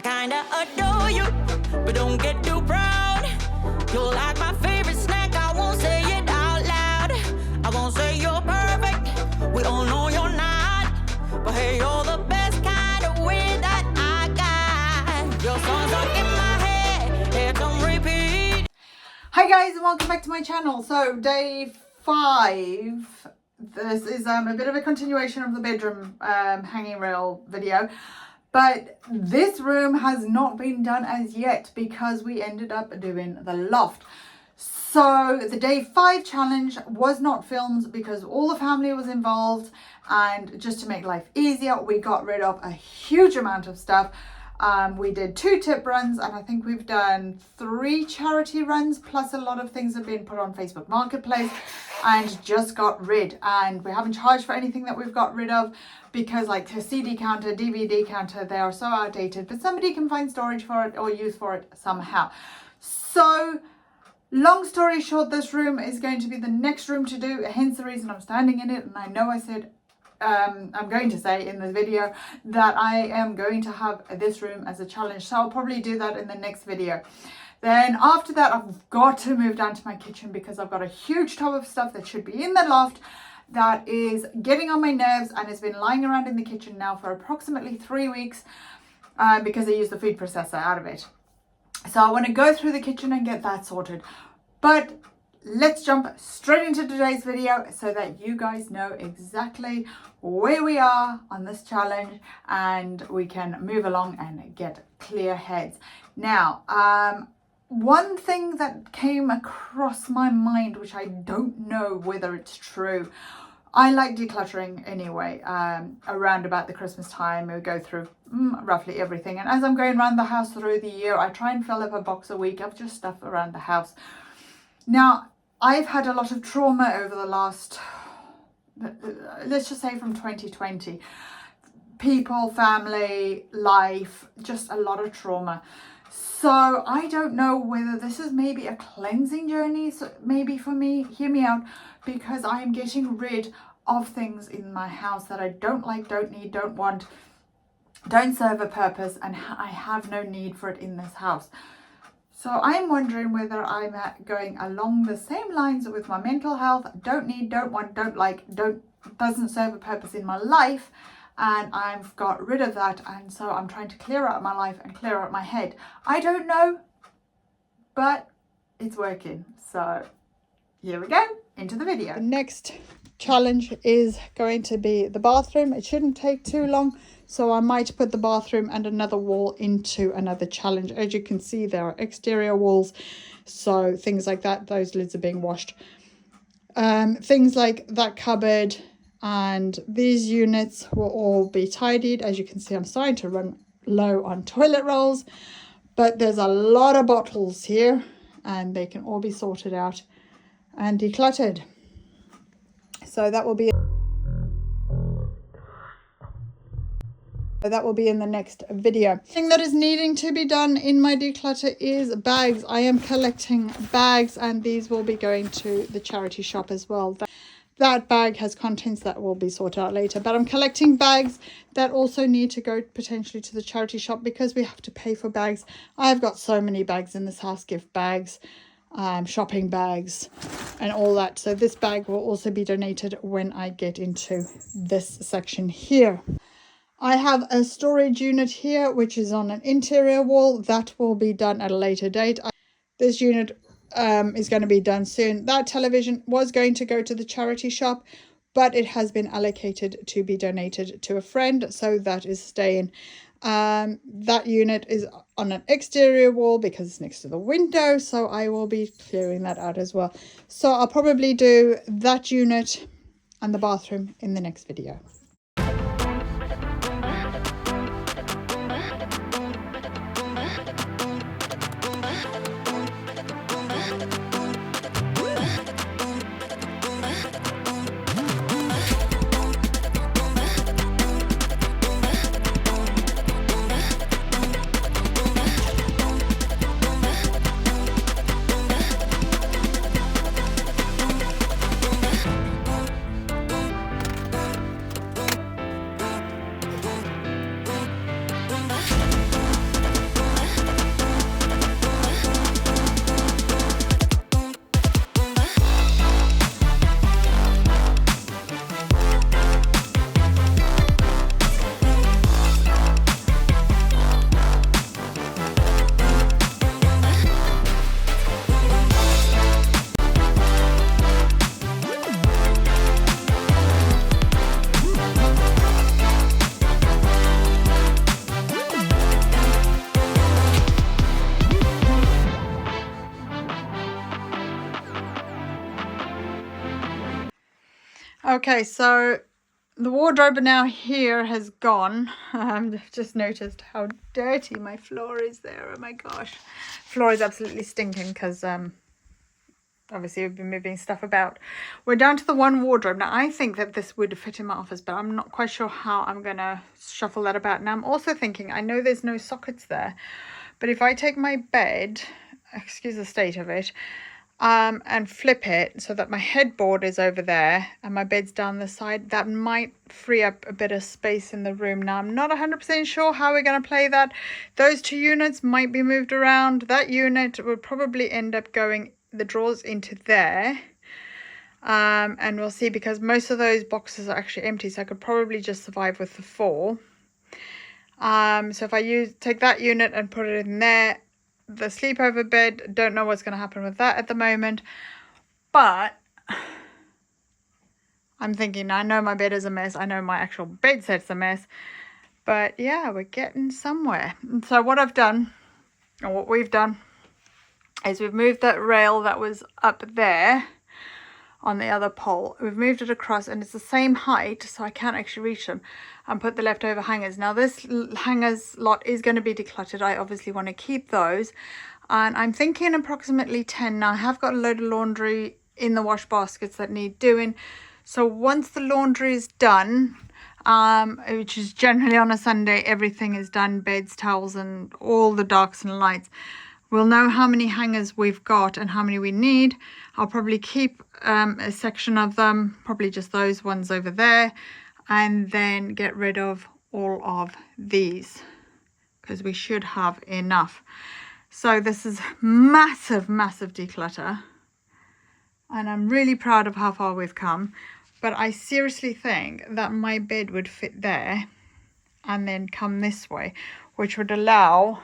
kinda adore you, but don't get too proud. You're like my favorite snack, I won't say it out loud. I won't say you're perfect, we all know you're not. But hey, you're the best kind of way that I got. Your songs are in my head, it's on repeat. Hi guys, and welcome back to my channel. So day 5, this is a bit of a continuation of the bedroom hanging rail video, but this room has not been done as yet because we ended up doing the loft. So the day 5 challenge was not filmed because all the family was involved, and just to make life easier we got rid of a huge amount of stuff. We did 2 tip runs, and I think we've done 3 charity runs, plus a lot of things have been put on Facebook Marketplace and just got rid. And we haven't charged for anything that we've got rid of because, like the CD counter, DVD counter, they are so outdated, but somebody can find storage for it or use for it somehow. So long story short, this room is going to be the next room to do, hence the reason I'm standing in it. And I know I said I'm going to say in this video that I am going to have this room as a challenge, so I'll probably do that in the next video. Then after that I've got to move down to my kitchen because I've got a huge tub of stuff that should be in the loft that is getting on my nerves, and it's been lying around in the kitchen now for approximately 3 weeks because I used the food processor out of it. So I want to go through the kitchen and get that sorted. But let's jump straight into today's video so that you guys know exactly where we are on this challenge and we can move along and get clear heads. Now, one thing that came across my mind, which I don't know whether it's true, I like decluttering anyway. Around about the Christmas time, we go through roughly everything. And as I'm going around the house through the year, I try and fill up a box a week of just stuff around the house. Now, I've had a lot of trauma over the last, let's just say from 2020. People, family, life, just a lot of trauma. So I don't know whether this is maybe a cleansing journey, so maybe for me, hear me out, because I am getting rid of things in my house that I don't like, don't need, don't want, don't serve a purpose, and I have no need for it in this house. So I'm wondering whether I'm going along the same lines with my mental health. Don't need, don't want, don't like, doesn't serve a purpose in my life, and I've got rid of that, and so I'm trying to clear out my life and clear out my head. I don't know, but it's working. So here we go, into the video. The next challenge is going to be the bathroom. It shouldn't take too long, so I might put the bathroom and another wall into another challenge. As you can see, there are exterior walls, so things like that, those lids are being washed. Things like that cupboard and these units will all be tidied. As you can see, I'm starting to run low on toilet rolls, but there's a lot of bottles here and they can all be sorted out and decluttered. So that will be in the next video. The thing that is needing to be done in my declutter is bags. I am collecting bags, and these will be going to the charity shop as well. That bag has contents that will be sorted out later, but I'm collecting bags that also need to go potentially to the charity shop because we have to pay for bags. I've got so many bags in this house, gift bags, shopping bags and all that. So this bag will also be donated when I get into this section here. I have a storage unit here which is on an interior wall. That will be done at a later date. This unit is going to be done soon. That television was going to go to the charity shop, but it has been allocated to be donated to a friend, so that is staying. That unit is on an exterior wall because it's next to the window, so I will be clearing that out as well. So I'll probably do that unit and the bathroom in the next video. Okay, so the wardrobe now here has gone. I've just noticed how dirty my floor is there. Oh my gosh. Floor is absolutely stinking because obviously we've been moving stuff about. We're down to the one wardrobe. Now I think that this would fit in my office, but I'm not quite sure how I'm going to shuffle that about. Now I'm also thinking, I know there's no sockets there, but if I take my bed, excuse the state of it, and flip it so that my headboard is over there and my bed's down the side, that might free up a bit of space in the room. Now I'm not 100% sure how we're going to play that. Those two units might be moved around. That unit would probably end up going the drawers into there, and we'll see, because most of those boxes are actually empty, so I could probably just survive with the 4. So if I take that unit and put it in there, the sleepover bed, don't know what's going to happen with that at the moment, but I'm thinking, I know my bed is a mess, I know my actual bed set's a mess, but yeah, we're getting somewhere. And so what I've done, or what we've done, is we've moved that rail that was up there on the other pole, we've moved it across, and it's the same height, so I can't actually reach them, and put the leftover hangers. Now this hangers lot is going to be decluttered. I obviously want to keep those, and I'm thinking approximately 10. Now I have got a load of laundry in the wash baskets that need doing, so once the laundry is done, which is generally on a Sunday, everything is done, beds, towels, and all the darks and lights, we'll know how many hangers we've got and how many we need. I'll probably keep a section of them, probably just those ones over there, and then get rid of all of these, because we should have enough. So this is massive declutter, and I'm really proud of how far we've come. But I seriously think that my bed would fit there and then come this way, which would allow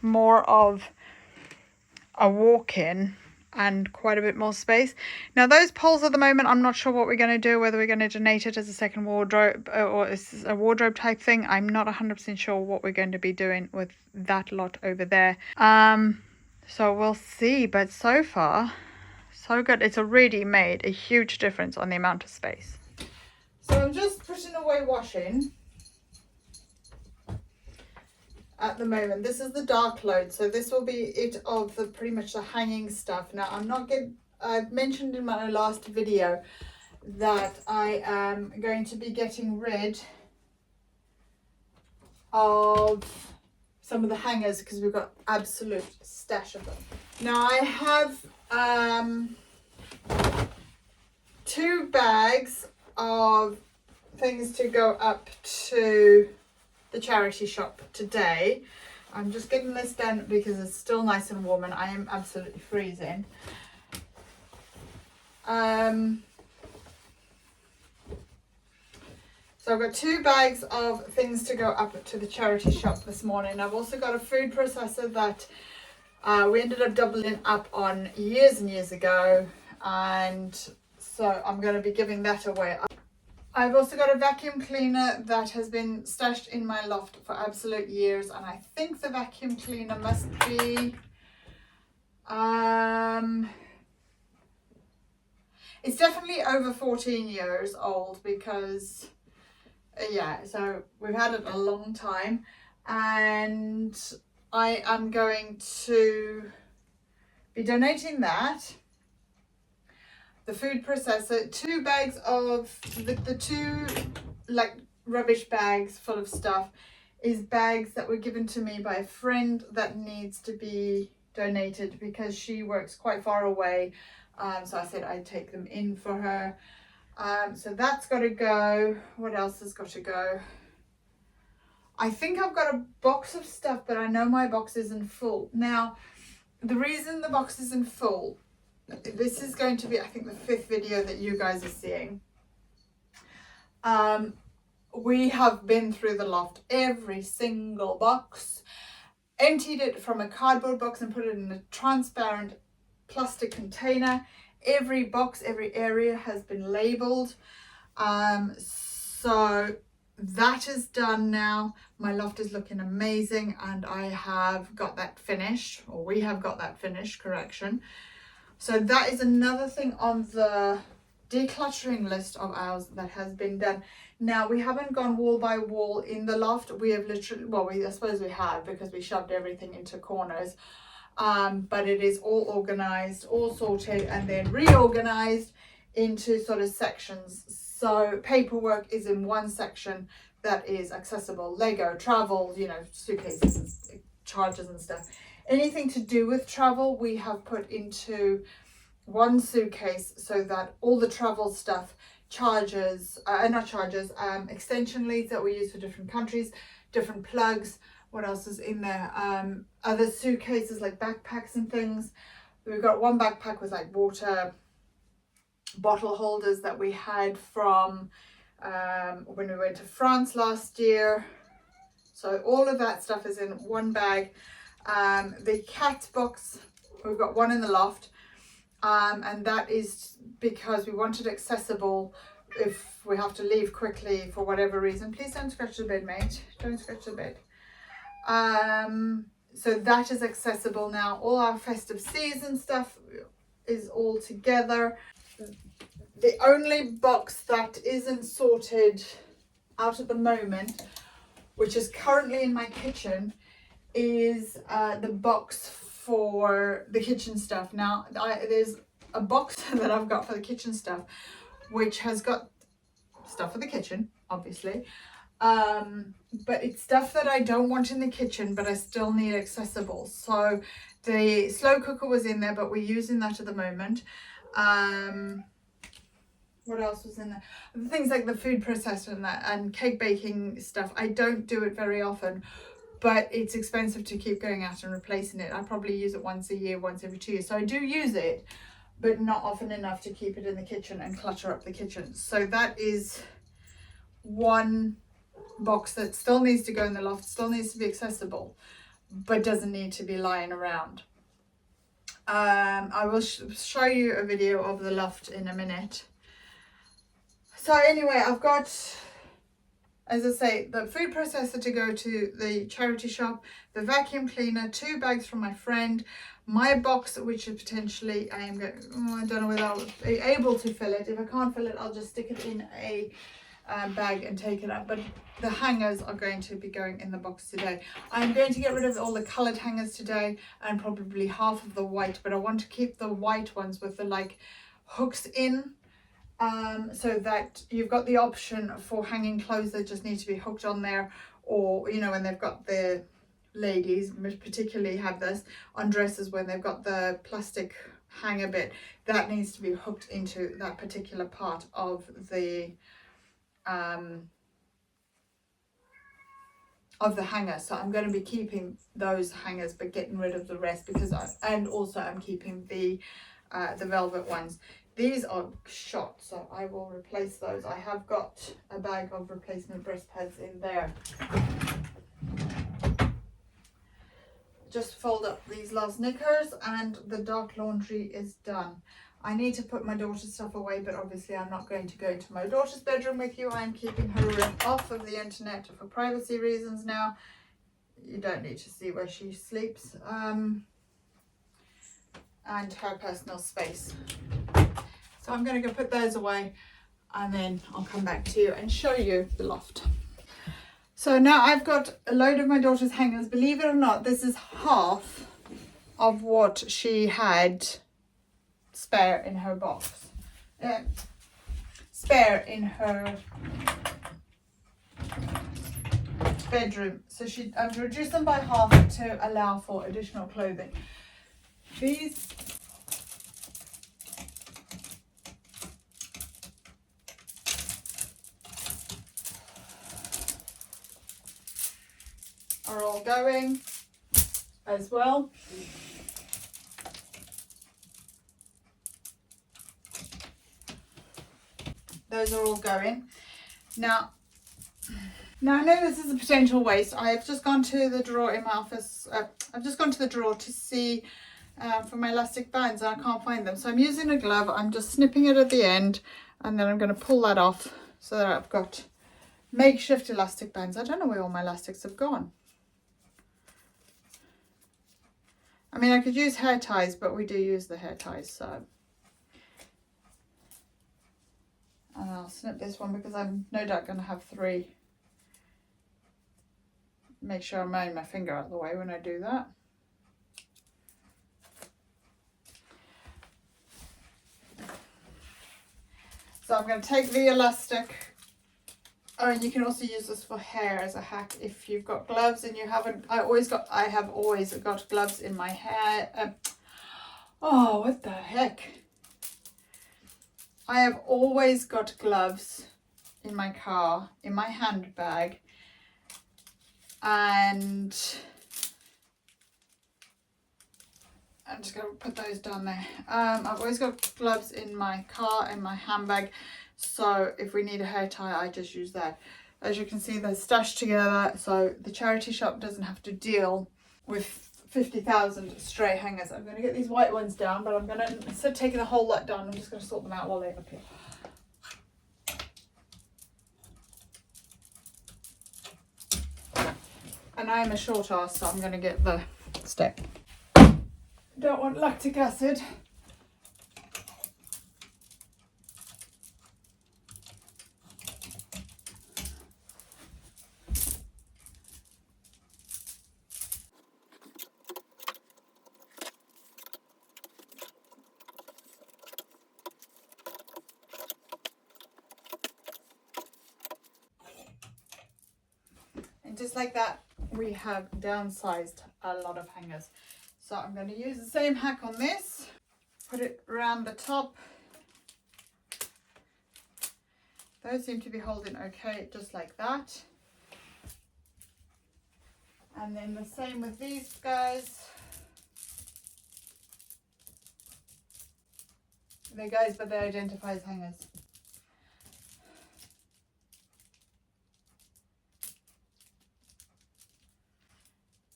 more of a walk-in and quite a bit more space. Now those poles at the moment, I'm not sure what we're going to do, whether we're going to donate it as a second wardrobe or as a wardrobe type thing. I'm not 100% sure what we're going to be doing with that lot over there. So we'll see, but so far so good. It's already made a huge difference on the amount of space. So I'm just putting away washing at the moment. This is the dark load, so this will be it of the pretty much the hanging stuff. Now I've mentioned in my last video that I am going to be getting rid of some of the hangers because we've got absolute stash of them. Now I have 2 bags of things to go up to the charity shop today. I'm just getting this done because it's still nice and warm and I am absolutely freezing. So I've got 2 bags of things to go up to the charity shop this morning. I've also got a food processor that we ended up doubling up on years and years ago, and so I'm going to be giving that away. I've also got a vacuum cleaner that has been stashed in my loft for absolute years, and I think the vacuum cleaner must be it's definitely over 14 years old because yeah, so we've had it a long time, and I am going to be donating that, the food processor, 2 bags of the 2 like rubbish bags full of stuff is bags that were given to me by a friend that needs to be donated because she works quite far away, so I said I'd take them in for her. So that's got to go. What else has got to go? I think I've got a box of stuff, but I know my box isn't full. Now, the reason the box isn't full, this is going to be, I think, the 5th video that you guys are seeing. We have been through the loft, every single box, emptied it from a cardboard box and put it in a transparent plastic container. Every box, every area has been labeled. So that is done now. My loft is looking amazing, and I have got that finished, or we have got that finished, correction. So that is another thing on the decluttering list of ours that has been done. Now, we haven't gone wall by wall in the loft. We have literally, well, I suppose we have, because we shoved everything into corners. But it is all organized, all sorted, and then reorganized into sort of sections. So paperwork is in one section that is accessible. Lego, travel, you know, suitcases and chargers and stuff. Anything to do with travel, we have put into one suitcase so that all the travel stuff, chargers, extension leads that we use for different countries, different plugs. What else is in there? Other suitcases like backpacks and things. We've got one backpack with like water bottle holders that we had from when we went to France last year. So all of that stuff is in one bag. The cat box, we've got one in the loft. And that is because we want it accessible if we have to leave quickly for whatever reason. Please don't scratch the bed, mate. Don't scratch the bed. So that is accessible now. All our festive season stuff is all together. The only box that isn't sorted out at the moment, which is currently in my kitchen, is the box for the kitchen stuff. Now, there's a box that I've got for the kitchen stuff, which has got stuff for the kitchen, obviously. But it's stuff that I don't want in the kitchen, but I still need accessible. So the slow cooker was in there, but we're using that at the moment. What else was in there? Things like the food processor and that, and cake baking stuff. I don't do it very often, but it's expensive to keep going out and replacing it. I probably use it once a year, once every 2 years. So I do use it, but not often enough to keep it in the kitchen and clutter up the kitchen. So that is one box that still needs to go in the loft, still needs to be accessible, but doesn't need to be lying around. I will show you a video of the loft in a minute. So anyway, I've got, as I say, the food processor to go to the charity shop, the vacuum cleaner, 2 bags from my friend, my box, which is potentially, I don't know whether I'll be able to fill it. If I can't fill it, I'll just stick it in a bag and take it up. But the hangers are going to be going in the box today. I'm going to get rid of all the coloured hangers today and probably half of the white, but I want to keep the white ones with the like hooks in. So that you've got the option for hanging clothes that just need to be hooked on there, or you know, when they've got the ladies particularly have this on dresses, when they've got the plastic hanger bit that needs to be hooked into that particular part of the hanger. So I'm going to be keeping those hangers but getting rid of the rest, because and also I'm keeping the velvet ones. These are shot, so I will replace those. I have got a bag of replacement breast pads in there. Just fold up these last knickers and the dark laundry is done. I need to put my daughter's stuff away, but obviously I'm not going to go into my daughter's bedroom with you. I'm keeping her room off of the internet for privacy reasons now. You don't need to see where she sleeps. And her personal space. So I'm going to go put those away, and then I'll come back to you and show you the loft. So now I've got a load of my daughter's hangers. Believe it or not, this is half of what she had spare in her box. Spare in her bedroom. So I've reduced them by half to allow for additional clothing. These are all going as well. Those are all going. Now I know this is a potential waste. I've just gone to the drawer in my office. I've just gone to the drawer to see for my elastic bands, and I can't find them. So I'm using a glove. I'm just snipping it at the end, and then I'm going to pull that off so that I've got makeshift elastic bands. I don't know where all my elastics have gone. I mean, I could use hair ties, but we do use the hair ties, so. I'll snip this one because I'm no doubt going to have 3. Make sure I'm moving my finger out of the way when I do that. So I'm going to take the elastic. Oh, and you can also use this for hair as a hack if you've got gloves and you haven't. I have always got gloves in my hair. Oh, what the heck? I have always got gloves in my car, in my handbag, and I'm just going to put those down there. I've always got gloves in my car and my handbag, so if we need a hair tie, I just use that. As you can see, they're stashed together, so the charity shop doesn't have to deal with 50,000 stray hangers. I'm going to get these white ones down, but I'm going to, instead of taking the whole lot down, I'm just going to sort them out while they're up here. And I am a short ass, so I'm going to get the step. Don't want lactic acid. And just like that, we have downsized a lot of hangers. So I'm going to use the same hack on this. Put it around the top. Those seem to be holding okay, just like that. And then the same with these guys. They're guys, but they identify as hangers.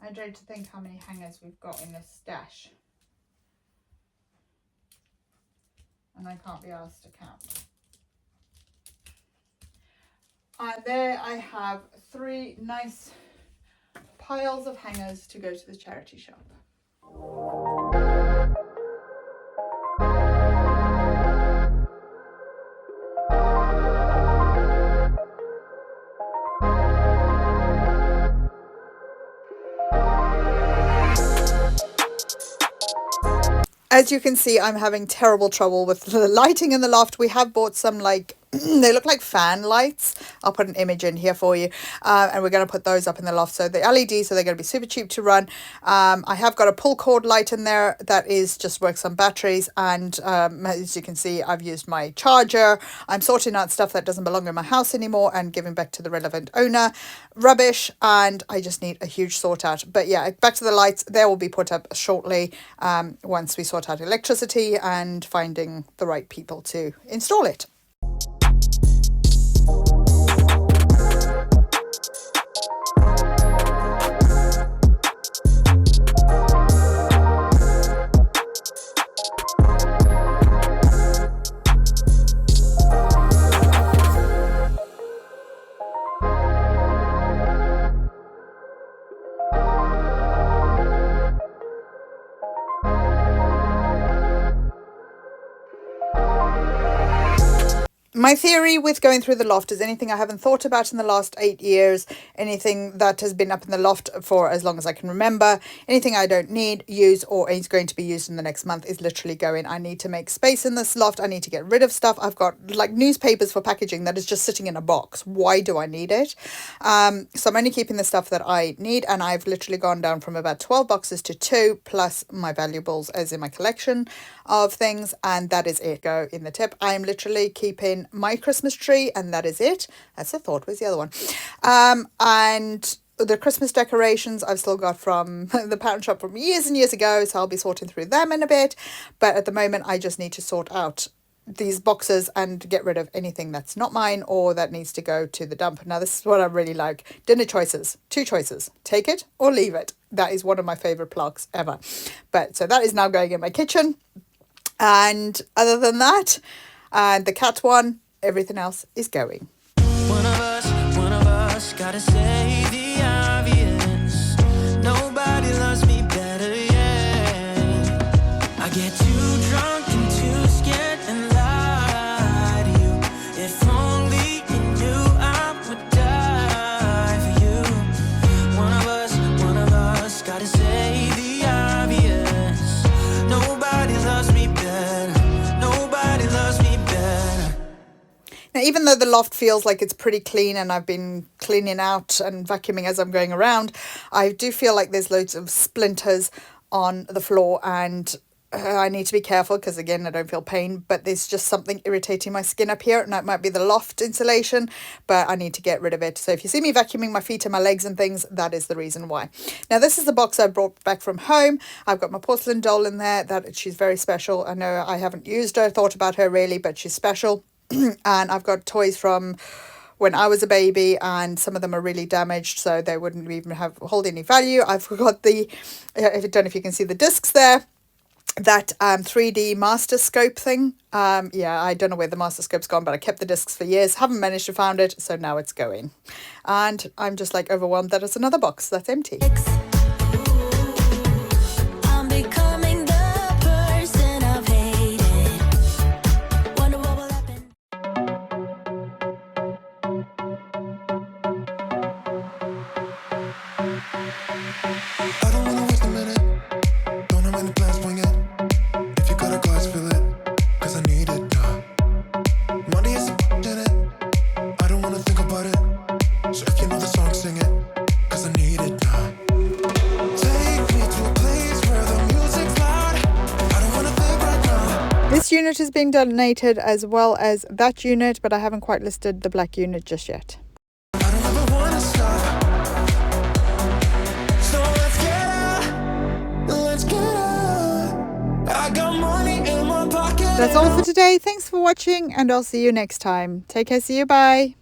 I dread to think how many hangers we've got in this stash. And I can't be asked to count. And there I have 3 nice piles of hangers to go to the charity shop. As you can see, I'm having terrible trouble with the lighting in the loft. We have bought some like they look like fan lights. I'll put an image in here for you, and we're going to put those up in the loft. So the LED, so they're going to be super cheap to run. I have got a pull cord light in there that is just works on batteries, and as you can see, I've used my charger. I'm sorting out stuff that doesn't belong in my house anymore and giving back to the relevant owner. Rubbish, and I just need a huge sort out. But yeah, back to the lights. They will be put up shortly once we sort out electricity and finding the right people to install it. My theory with going through the loft is anything I haven't thought about in the last 8 years, anything that has been up in the loft for as long as I can remember, anything I don't need, use, or is going to be used in the next month is literally going. I need to make space in this loft. I need to get rid of stuff. I've got like newspapers for packaging that is just sitting in a box. Why do I need it? So I'm only keeping the stuff that I need, and I've literally gone down from about 12 boxes to 2, plus my valuables as in my collection of things, and that is it. Go in the tip. I am literally keeping my Christmas tree, and that is it. That's a thought. Where's the other one? And the Christmas decorations I've still got from the pattern shop from years and years ago, so I'll be sorting through them in a bit. But at the moment, I just need to sort out these boxes and get rid of anything that's not mine or that needs to go to the dump. Now, this is what I really like. Dinner choices. 2 choices. Take it or leave it. That is one of my favourite plugs ever. But so that is now going in my kitchen. And other than that, the cat one, everything else is going. One of us gotta say the obvious. Nobody loves me better, yeah. I get too drunk and too scared and lie to you. If only even though the loft feels like it's pretty clean and I've been cleaning out and vacuuming as I'm going around, I do feel like there's loads of splinters on the floor, and I need to be careful because, again, I don't feel pain, but there's just something irritating my skin up here. And it might be the loft insulation, but I need to get rid of it. So if you see me vacuuming my feet and my legs and things, that is the reason why. Now, this is the box I brought back from home. I've got my porcelain doll in there. That she's very special. I know I haven't used her, thought about her really, but she's special. And I've got toys from when I was a baby, and some of them are really damaged, so they wouldn't even hold any value. I've got I don't know if you can see the discs there. That 3D master scope thing. Yeah, I don't know where the master scope's gone, but I kept the discs for years, haven't managed to find it, so now it's going. And I'm just like overwhelmed that it's another box that's empty. I'm becoming the person I've hated. Wonder what will happen. I don't wanna waste a minute. Don't have any plans for yet. If you got a glass, fill it, cause I need it. Money is in it. I don't wanna think about it. So if you know the song, sing it, cause I need it. Take me to a place where the music's loud. I don't wanna think right now. This unit is being donated as well as that unit, but I haven't quite listed the black unit just yet. I don't ever wanna stop. So let's get out. Let's get out. I got money in my pocket. That's all for today. Thanks for watching, and I'll see you next time. Take care. See you. Bye.